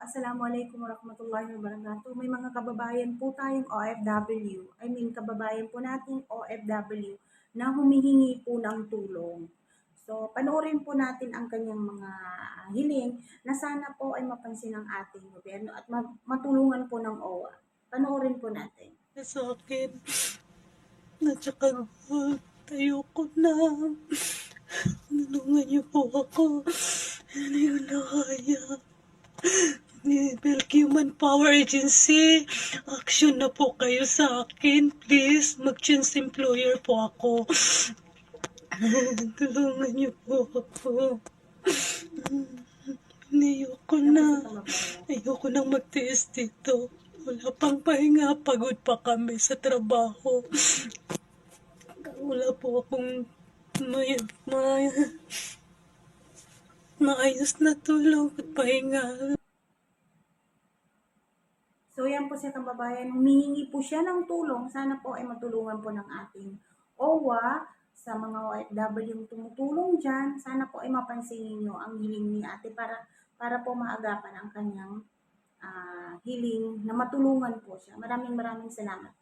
Assalamualaikum warahmatullahi wabarakatuh. May mga kababayan po tayong OFW, kababayan po nating OFW na humihingi po ng tulong. So, panoorin po natin ang kanyang mga hiling na sana po ay mapansin ng ating gobyerno at matulungan po ng OWA. Panoorin po natin. Sa akin, at saka ayoko na. Tulungan niyo po ako. Hindi ko na kaya. Milk Human Power Agency, action na po kayo sa akin. Please, mag-change employer po ako. Tulungan niyo po ako. Ayoko na. Ayoko nang magtiis dito. Wala pang pahinga. Pagod pa kami sa trabaho. Wala po akong maayos na tulog at pahinga. So, yan po siya kababayan. Humihingi po siya ng tulong. Sana po ay matulungan po ng ating OWA sa mga OFW yung tumutulong dyan. Sana po ay mapansinin nyo ang hiling ni ate para po maagapan ang kanyang hiling na matulungan po siya. Maraming salamat.